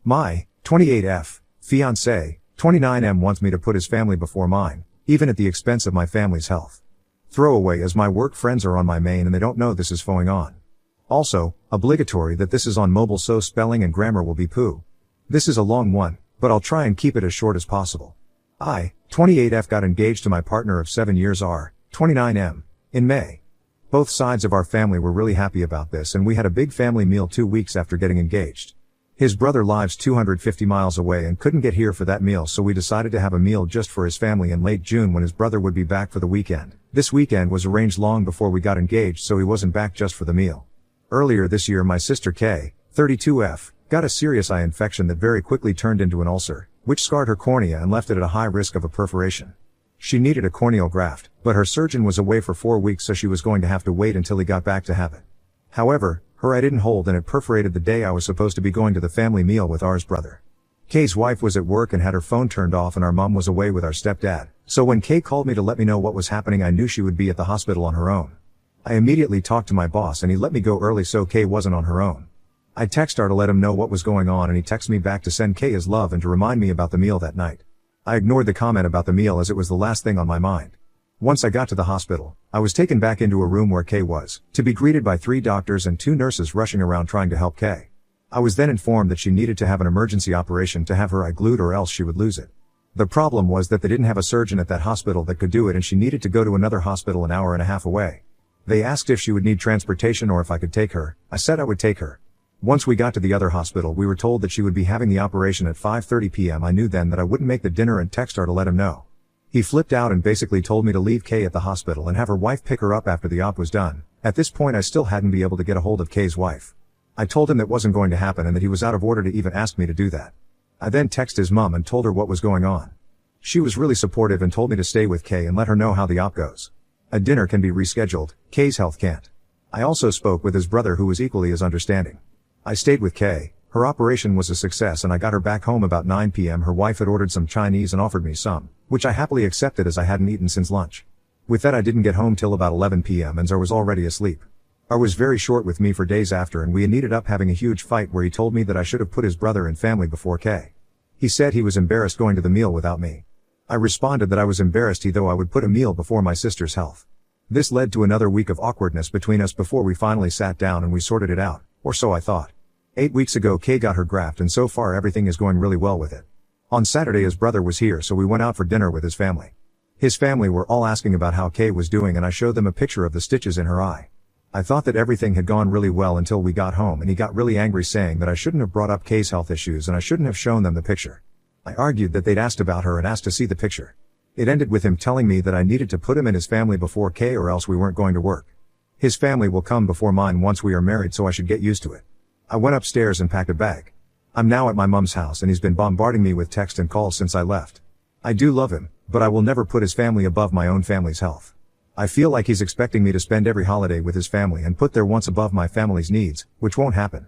My 28F fiancé, 29M wants me to put his family before mine, even at the expense of my family's health. Throwaway as my work friends are on my main and they don't know this is going on. Also, obligatory that this is on mobile so spelling and grammar will be poo. This is a long one, but I'll try and keep it as short as possible. I, 28F got engaged to my partner of 7 years R, 29M, in May. Both sides of our family were really happy about this and we had a big family meal 2 weeks after getting engaged. His brother lives 250 miles away and couldn't get here for that meal, so we decided to have a meal just for his family in late June when his brother would be back for the weekend. This weekend was arranged long before we got engaged, so he wasn't back just for the meal. Earlier this year my sister K, 32F, got a serious eye infection that very quickly turned into an ulcer, which scarred her cornea and left it at a high risk of a perforation. She needed a corneal graft, but her surgeon was away for 4 weeks, so she was going to have to wait until he got back to have it. However, her eye didn't hold and it perforated the day I was supposed to be going to the family meal with R's brother. K's wife was at work and had her phone turned off and our mom was away with our stepdad, so when K called me to let me know what was happening I knew she would be at the hospital on her own. I immediately talked to my boss and he let me go early so K wasn't on her own. I texted her to let him know what was going on and he texted me back to send K his love and to remind me about the meal that night. I ignored the comment about the meal as it was the last thing on my mind. Once I got to the hospital, I was taken back into a room where K was, to be greeted by 3 doctors and 2 nurses rushing around trying to help K. I was then informed that she needed to have an emergency operation to have her eye glued or else she would lose it. The problem was that they didn't have a surgeon at that hospital that could do it and she needed to go to another hospital an hour and a half away. They asked if she would need transportation or if I could take her. I said I would take her. Once we got to the other hospital we were told that she would be having the operation at 5:30 p.m. I knew then that I wouldn't make the dinner and text her to let him know. He flipped out and basically told me to leave K at the hospital and have her wife pick her up after the op was done. At this point I still hadn't been able to get a hold of K's wife. I told him that wasn't going to happen and that he was out of order to even ask me to do that. I then texted his mom and told her what was going on. She was really supportive and told me to stay with K and let her know how the op goes. A dinner can be rescheduled, K's health can't. I also spoke with his brother who was equally as understanding. I stayed with K. Her operation was a success and I got her back home about 9 p.m. Her wife had ordered some Chinese and offered me some, which I happily accepted as I hadn't eaten since lunch. With that I didn't get home till about 11 p.m. and Zar was already asleep. R was very short with me for days after and we ended up having a huge fight where he told me that I should have put his brother and family before K. He said he was embarrassed going to the meal without me. I responded that I was embarrassed though I would put a meal before my sister's health. This led to another week of awkwardness between us before we finally sat down and we sorted it out, or so I thought. 8 weeks ago K got her graft and so far everything is going really well with it. On Saturday his brother was here so we went out for dinner with his family. His family were all asking about how K was doing and I showed them a picture of the stitches in her eye. I thought that everything had gone really well until we got home and he got really angry saying that I shouldn't have brought up K's health issues and I shouldn't have shown them the picture. I argued that they'd asked about her and asked to see the picture. It ended with him telling me that I needed to put him and his family before K or else we weren't going to work. His family will come before mine once we are married so I should get used to it. I went upstairs and packed a bag. I'm now at my mom's house and he's been bombarding me with text and calls since I left. I do love him, but I will never put his family above my own family's health. I feel like he's expecting me to spend every holiday with his family and put their wants above my family's needs, which won't happen.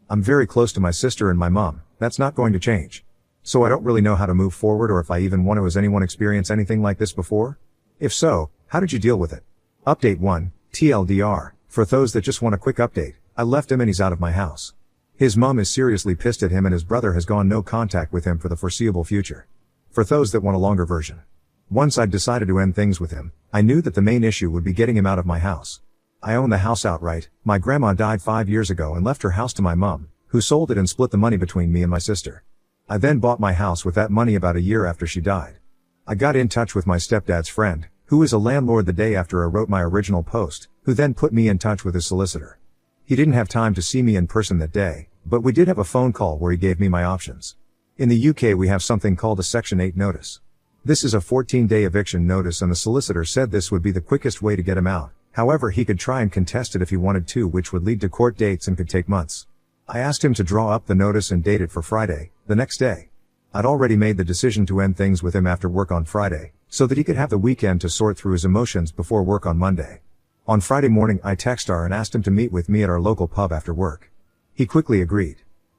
I'm very close to my sister and my mom, that's not going to change. So I don't really know how to move forward or if I even want to. Has anyone experienced anything like this before? If so, how did you deal with it? Update 1, TLDR, for those that just want a quick update, I left him and he's out of my house. His mom is seriously pissed at him and his brother has gone no contact with him for the foreseeable future. For those that want a longer version. Once I'd decided to end things with him, I knew that the main issue would be getting him out of my house. I own the house outright. My grandma died 5 years ago and left her house to my mom, who sold it and split the money between me and my sister. I then bought my house with that money about a year after she died. I got in touch with my stepdad's friend, who is a landlord the day after I wrote my original post, who then put me in touch with his solicitor. He didn't have time to see me in person that day, but we did have a phone call where he gave me my options. In the UK we have something called a Section 8 notice. This is a 14-day eviction notice and the solicitor said this would be the quickest way to get him out. However, he could try and contest it if he wanted to, which would lead to court dates and could take months. I asked him to draw up the notice and date it for Friday, the next day. I'd already made the decision to end things with him after work on Friday, so that he could have the weekend to sort through his emotions before work on Monday. On Friday morning I texted her and asked him to meet with me at our local pub after work. He quickly agreed.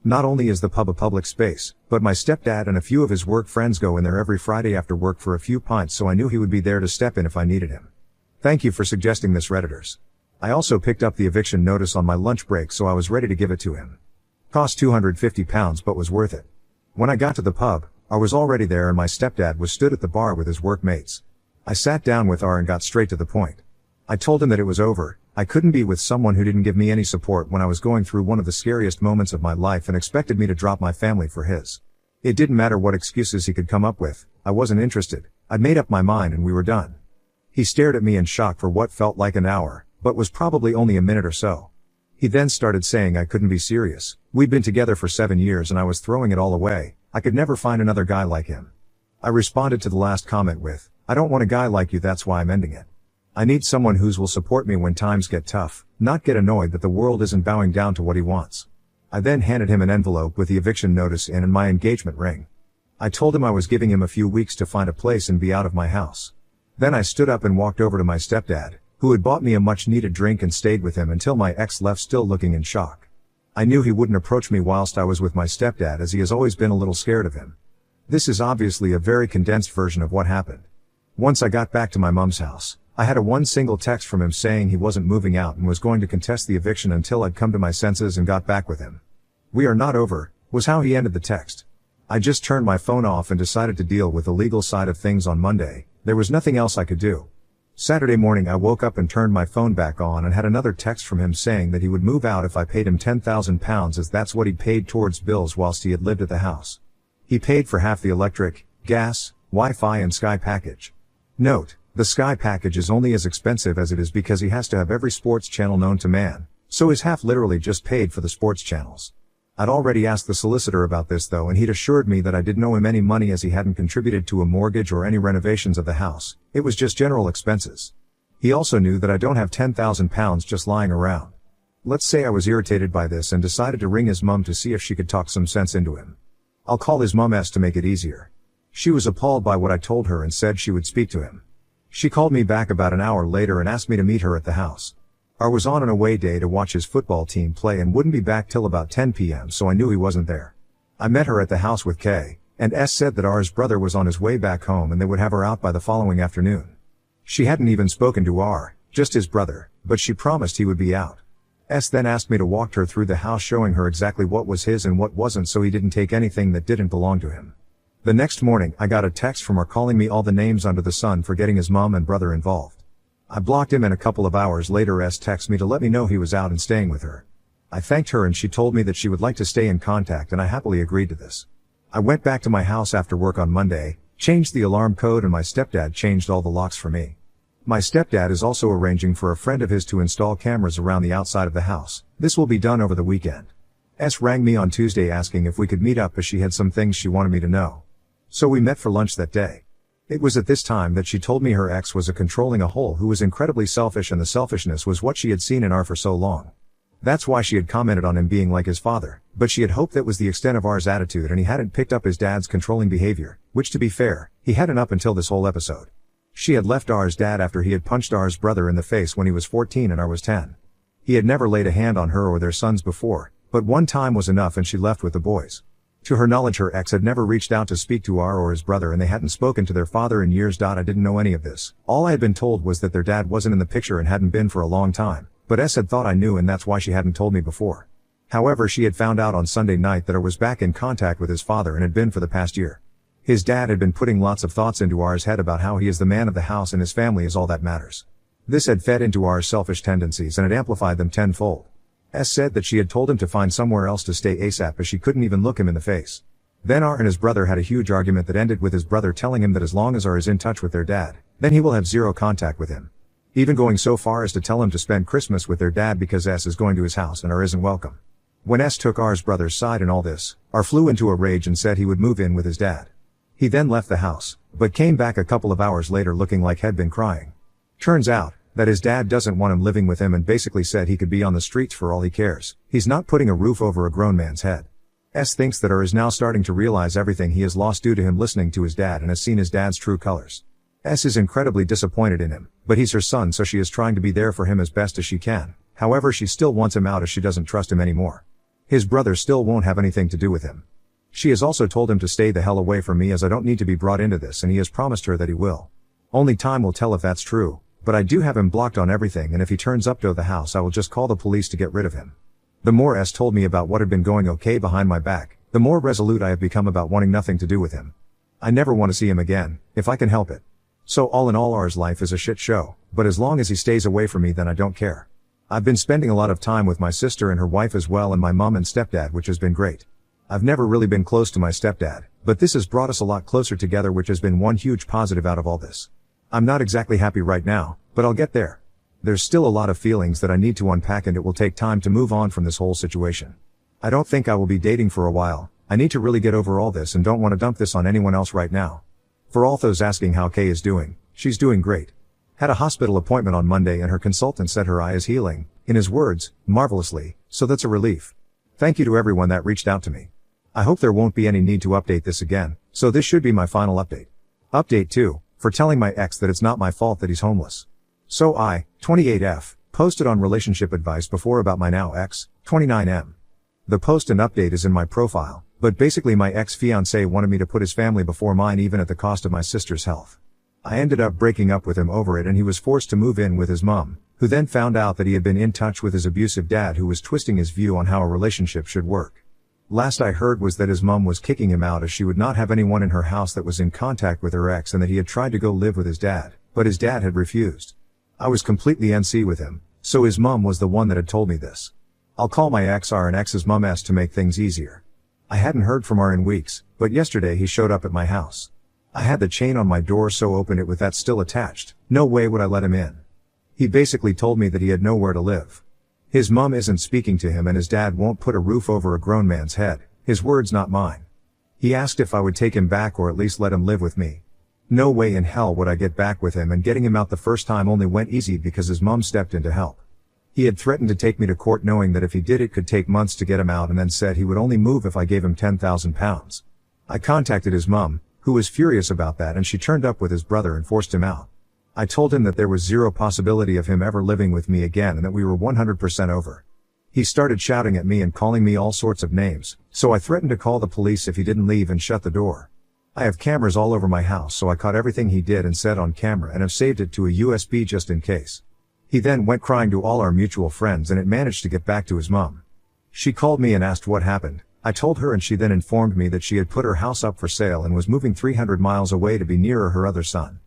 Not only is the pub a public space, but my stepdad and a few of his work friends go in there every Friday after work for a few pints, so I knew he would be there to step in if I needed him. Thank you for suggesting this, Redditors. I also picked up the eviction notice on my lunch break, so I was ready to give it to him. Cost £250 but was worth it. When I got to the pub, I was already there and my stepdad was stood at the bar with his workmates. I sat down with R and got straight to the point. I told him that it was over. I couldn't be with someone who didn't give me any support when I was going through one of the scariest moments of my life and expected me to drop my family for his. It didn't matter what excuses he could come up with, I wasn't interested. I'd made up my mind and we were done. He stared at me in shock for what felt like an hour, but was probably only a minute or so. He then started saying I couldn't be serious. We'd been together for 7 years and I was throwing it all away. I could never find another guy like him. I responded to the last comment with, I don't want a guy like you, that's why I'm ending it. I need someone who will support me when times get tough, not get annoyed that the world isn't bowing down to what he wants. I then handed him an envelope with the eviction notice in and my engagement ring. I told him I was giving him a few weeks to find a place and be out of my house. Then I stood up and walked over to my stepdad, who had bought me a much needed drink and stayed with him until my ex left, still looking in shock. I knew he wouldn't approach me whilst I was with my stepdad as he has always been a little scared of him. This is obviously a very condensed version of what happened. Once I got back to my mum's house, I had one single text from him saying he wasn't moving out and was going to contest the eviction until I'd come to my senses and got back with him. We are not over, was how he ended the text. I just turned my phone off and decided to deal with the legal side of things on Monday. There was nothing else I could do. Saturday morning I woke up and turned my phone back on and had another text from him saying that he would move out if I paid him £10,000 as that's what he paid towards bills whilst he had lived at the house. He paid for half the electric, gas, Wi-Fi and Sky package. Note, the Sky package is only as expensive as it is because he has to have every sports channel known to man, so his half literally just paid for the sports channels. I'd already asked the solicitor about this though and he'd assured me that I didn't owe him any money as he hadn't contributed to a mortgage or any renovations of the house, it was just general expenses. He also knew that I don't have £10,000 just lying around. Let's say I was irritated by this and decided to ring his mum to see if she could talk some sense into him. I'll call his mum S to make it easier. She was appalled by what I told her and said she would speak to him. She called me back about an hour later and asked me to meet her at the house. I was on an away day to watch his football team play and wouldn't be back till about 10 p.m. so I knew he wasn't there. I met her at the house with K, and S said that R's brother was on his way back home and they would have her out by the following afternoon. She hadn't even spoken to R, just his brother, but she promised he would be out. S then asked me to walk her through the house showing her exactly what was his and what wasn't so he didn't take anything that didn't belong to him. The next morning I got a text from her calling me all the names under the sun for getting his mom and brother involved. I blocked him and a couple of hours later S texted me to let me know he was out and staying with her. I thanked her and she told me that she would like to stay in contact and I happily agreed to this. I went back to my house after work on Monday, changed the alarm code and my stepdad changed all the locks for me. My stepdad is also arranging for a friend of his to install cameras around the outside of the house. This will be done over the weekend. S rang me on Tuesday asking if we could meet up as she had some things she wanted me to know. So we met for lunch that day. It was at this time that she told me her ex was a controlling a-hole who was incredibly selfish and the selfishness was what she had seen in R for so long. That's why she had commented on him being like his father, but she had hoped that was the extent of R's attitude and he hadn't picked up his dad's controlling behavior, which to be fair, he hadn't up until this whole episode. She had left R's dad after he had punched R's brother in the face when he was 14 and R was 10. He had never laid a hand on her or their sons before, but one time was enough and she left with the boys. To her knowledge her ex had never reached out to speak to R or his brother and they hadn't spoken to their father in years. I didn't know any of this. All I had been told was that their dad wasn't in the picture and hadn't been for a long time, but S had thought I knew and that's why she hadn't told me before. However, she had found out on Sunday night that R was back in contact with his father and had been for the past year. His dad had been putting lots of thoughts into R's head about how he is the man of the house and his family is all that matters. This had fed into R's selfish tendencies and had amplified them tenfold. S said that she had told him to find somewhere else to stay ASAP as she couldn't even look him in the face. Then R and his brother had a huge argument that ended with his brother telling him that as long as R is in touch with their dad, then he will have zero contact with him. Even going so far as to tell him to spend Christmas with their dad because S is going to his house and R isn't welcome. When S took R's brother's side in all this, R flew into a rage and said he would move in with his dad. He then left the house, but came back a couple of hours later looking like he'd been crying. Turns out that his dad doesn't want him living with him and basically said he could be on the streets for all he cares. He's not putting a roof over a grown man's head. S thinks that R is now starting to realize everything he has lost due to him listening to his dad and has seen his dad's true colors. S is incredibly disappointed in him, but he's her son so she is trying to be there for him as best as she can. However, she still wants him out as she doesn't trust him anymore. His brother still won't have anything to do with him. She has also told him to stay the hell away from me as I don't need to be brought into this and he has promised her that he will. Only time will tell if that's true, but I do have him blocked on everything and if he turns up to the house I will just call the police to get rid of him. The more S told me about what had been going okay behind my back, the more resolute I have become about wanting nothing to do with him. I never want to see him again, if I can help it. So all in all, R's life is a shit show, but as long as he stays away from me, then I don't care. I've been spending a lot of time with my sister and her wife as well, and my mom and stepdad, which has been great. I've never really been close to my stepdad, but this has brought us a lot closer together, which has been one huge positive out of all this. I'm not exactly happy right now, but I'll get there. There's still a lot of feelings that I need to unpack, and it will take time to move on from this whole situation. I don't think I will be dating for a while. I need to really get over all this and don't want to dump this on anyone else right now. For all those asking how Kay is doing, she's doing great. Had a hospital appointment on Monday and her consultant said her eye is healing, in his words, marvelously, so that's a relief. Thank you to everyone that reached out to me. I hope there won't be any need to update this again, so this should be my final update. Update 2, for telling my ex that it's not my fault that he's homeless. So I, 28F, posted on relationship advice before about my now ex, 29M. The post and update is in my profile, but basically my ex-fiancé wanted me to put his family before mine, even at the cost of my sister's health. I ended up breaking up with him over it, and he was forced to move in with his mom, who then found out that he had been in touch with his abusive dad, who was twisting his view on how a relationship should work. Last I heard was that his mom was kicking him out as she would not have anyone in her house that was in contact with her ex, and that he had tried to go live with his dad, but his dad had refused. I was completely NC with him, so his mom was the one that had told me this. I'll call my ex R and ex's mom S to make things easier. I hadn't heard from R in weeks, but yesterday he showed up at my house. I had the chain on my door, so opened it with that still attached. No way would I let him in. He basically told me that he had nowhere to live. His mom isn't speaking to him, and his dad won't put a roof over a grown man's head. His words, not mine. He asked if I would take him back or at least let him live with me. No way in hell would I get back with him, and getting him out the first time only went easy because his mom stepped in to help. He had threatened to take me to court, knowing that if he did it could take months to get him out, and then said he would only move if I gave him £10,000. I contacted his mom, who was furious about that, and she turned up with his brother and forced him out. I told him that there was zero possibility of him ever living with me again and that we were 100% over. He started shouting at me and calling me all sorts of names, so I threatened to call the police if he didn't leave and shut the door. I have cameras all over my house, so I caught everything he did and said on camera and have saved it to a USB just in case. He then went crying to all our mutual friends, and it managed to get back to his mom. She called me and asked what happened. I told her, and she then informed me that she had put her house up for sale and was moving 300 miles away to be nearer her other son.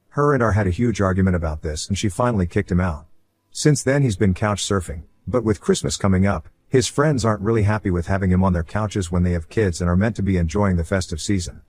Her and R had a huge argument about this, and she finally kicked him out. Since then he's been couch surfing, but with Christmas coming up, his friends aren't really happy with having him on their couches when they have kids and are meant to be enjoying the festive season.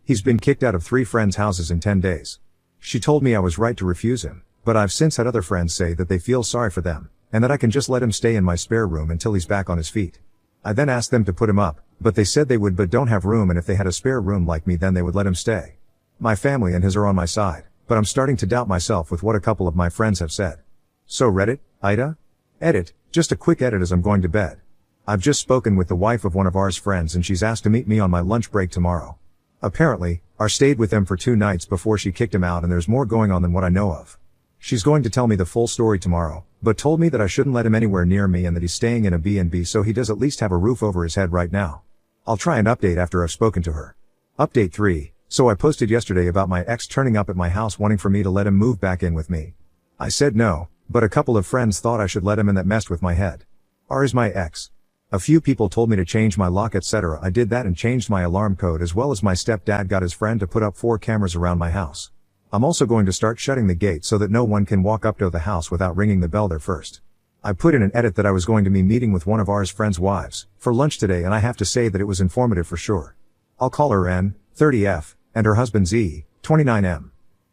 He's been kicked out of 3 friends' houses in 10 days. She told me I was right to refuse him, but I've since had other friends say that they feel sorry for them, and that I can just let him stay in my spare room until he's back on his feet. I then asked them to put him up, but they said they would but don't have room, and if they had a spare room like me then they would let him stay. My family and his are on my side, but I'm starting to doubt myself with what a couple of my friends have said. So Reddit, Ida? Edit, just a quick edit as I'm going to bed. I've just spoken with the wife of one of R's friends, and she's asked to meet me on my lunch break tomorrow. Apparently, R stayed with them for 2 nights before she kicked him out, and there's more going on than what I know of. She's going to tell me the full story tomorrow, but told me that I shouldn't let him anywhere near me and that he's staying in a B&B so he does at least have a roof over his head right now. I'll try and update after I've spoken to her. Update 3, so I posted yesterday about my ex turning up at my house wanting for me to let him move back in with me. I said no, but a couple of friends thought I should let him, and that messed with my head. R is my ex. A few people told me to change my lock, etc. I did that and changed my alarm code, as well as my stepdad got his friend to put up 4 cameras around my house. I'm also going to start shutting the gate so that no one can walk up to the house without ringing the bell there first. I put in an edit that I was going to be meeting with one of R's friends' wives for lunch today, and I have to say that it was informative for sure. I'll call her N, 30F, and her husband Z, 29M.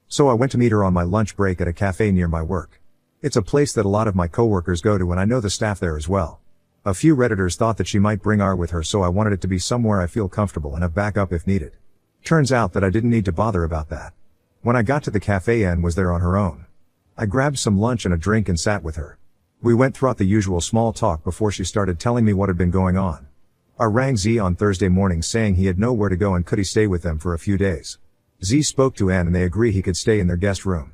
So I went to meet her on my lunch break at a cafe near my work. It's a place that a lot of my coworkers go to, and I know the staff there as well. A few Redditors thought that she might bring R with her, so I wanted it to be somewhere I feel comfortable and have backup if needed. Turns out that I didn't need to bother about that. When I got to the cafe, Anne was there on her own. I grabbed some lunch and a drink and sat with her. We went throughout the usual small talk before she started telling me what had been going on. I rang Z on Thursday morning saying he had nowhere to go and could he stay with them for a few days. Z spoke to Anne and they agree he could stay in their guest room.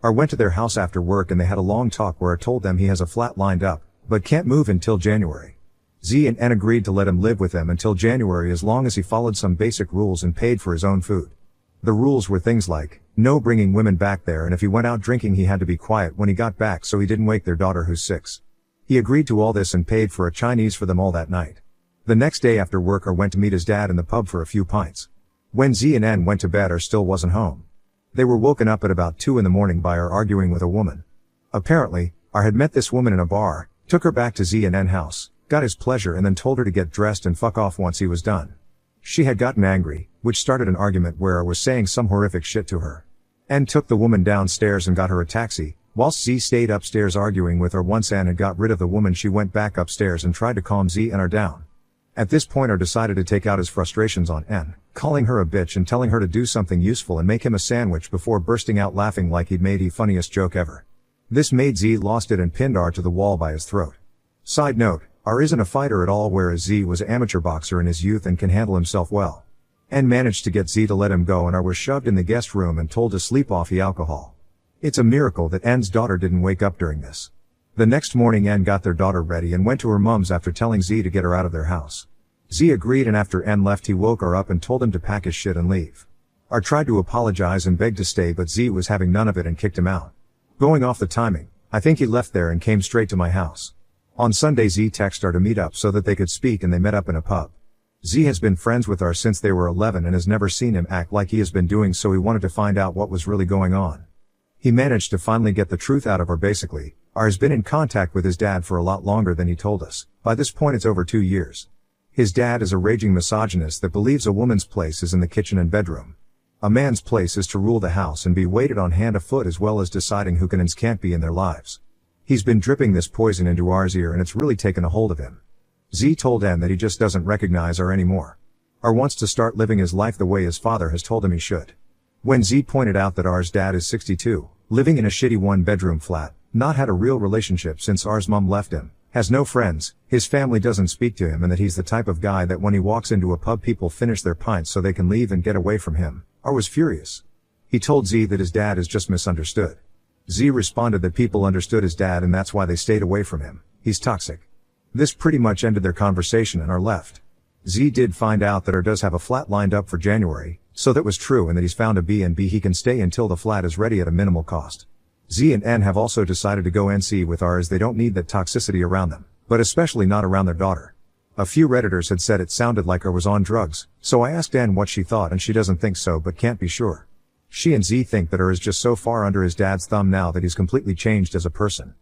I went to their house after work and they had a long talk where I told them he has a flat lined up, but can't move until January. Z and Anne agreed to let him live with them until January as long as he followed some basic rules and paid for his own food. The rules were things like, no bringing women back there, and if he went out drinking he had to be quiet when he got back so he didn't wake their daughter who's 6. He agreed to all this and paid for a Chinese for them all that night. The next day after work R went to meet his dad in the pub for a few pints. When Z and N went to bed R still wasn't home. They were woken up at about 2 in the morning by R arguing with a woman. Apparently, R had met this woman in a bar, took her back to Z and N house, got his pleasure and then told her to get dressed and fuck off once he was done. She had gotten angry, which started an argument where R was saying some horrific shit to her. N took the woman downstairs and got her a taxi, whilst Z stayed upstairs arguing with her. Once N had got rid of the woman, she went back upstairs and tried to calm Z and R down. At this point R decided to take out his frustrations on N, calling her a bitch and telling her to do something useful and make him a sandwich before bursting out laughing like he'd made the funniest joke ever. This made Z lost it and pinned R to the wall by his throat. Side note, R isn't a fighter at all, whereas Z was an amateur boxer in his youth and can handle himself well. N managed to get Z to let him go and R was shoved in the guest room and told to sleep off the alcohol. It's a miracle that N's daughter didn't wake up during this. The next morning N got their daughter ready and went to her mum's after telling Z to get her out of their house. Z agreed and after N left he woke R up and told him to pack his shit and leave. R tried to apologize and beg to stay but Z was having none of it and kicked him out. Going off the timing, I think he left there and came straight to my house. On Sunday Z texted R to meet up so that they could speak and they met up in a pub. Z has been friends with R since they were 11 and has never seen him act like he has been doing, so he wanted to find out what was really going on. He managed to finally get the truth out of R. Basically, R has been in contact with his dad for a lot longer than he told us. By this point it's over 2 years. His dad is a raging misogynist that believes a woman's place is in the kitchen and bedroom. A man's place is to rule the house and be waited on hand and foot, as well as deciding who can and can't be in their lives. He's been dripping this poison into R's ear and it's really taken a hold of him. Z told N that he just doesn't recognize R anymore. R wants to start living his life the way his father has told him he should. When Z pointed out that R's dad is 62, living in a shitty 1-bedroom flat, not had a real relationship since R's mom left him, has no friends, his family doesn't speak to him and that he's the type of guy that when he walks into a pub people finish their pints so they can leave and get away from him, R was furious. He told Z that his dad is just misunderstood. Z responded that people understood his dad and that's why they stayed away from him. He's toxic. This pretty much ended their conversation and R left. Z did find out that R does have a flat lined up for January, so that was true, and that he's found a B&B he can stay until the flat is ready at a minimal cost. Z and N have also decided to go NC with R as they don't need that toxicity around them, but especially not around their daughter. A few Redditors had said it sounded like R was on drugs, so I asked N what she thought and she doesn't think so but can't be sure. She and Z think that R is just so far under his dad's thumb now that he's completely changed as a person.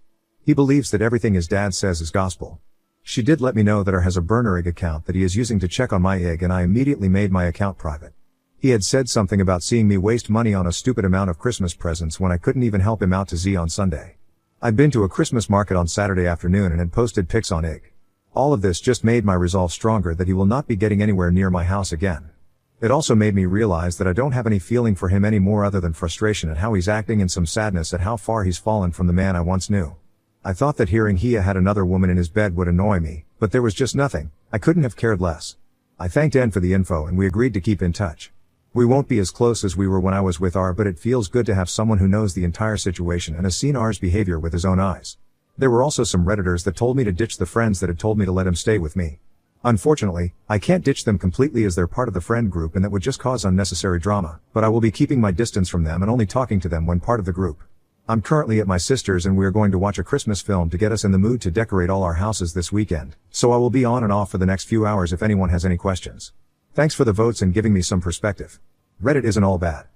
He believes that everything his dad says is gospel. She did let me know that R has a burner egg account that he is using to check on my egg and I immediately made my account private. He had said something about seeing me waste money on a stupid amount of Christmas presents when I couldn't even help him out to Z on Sunday. I'd been to a Christmas market on Saturday afternoon and had posted pics on egg. All of this just made my resolve stronger that he will not be getting anywhere near my house again. It also made me realize that I don't have any feeling for him anymore other than frustration at how he's acting and some sadness at how far he's fallen from the man I once knew. I thought that hearing he had another woman in his bed would annoy me, but there was just nothing. I couldn't have cared less. I thanked N for the info and we agreed to keep in touch. We won't be as close as we were when I was with R, but it feels good to have someone who knows the entire situation and has seen R's behavior with his own eyes. There were also some Redditors that told me to ditch the friends that had told me to let him stay with me. Unfortunately, I can't ditch them completely as they're part of the friend group and that would just cause unnecessary drama, but I will be keeping my distance from them and only talking to them when part of the group. I'm currently at my sister's and we are going to watch a Christmas film to get us in the mood to decorate all our houses this weekend, so I will be on and off for the next few hours if anyone has any questions. Thanks for the votes and giving me some perspective. Reddit isn't all bad.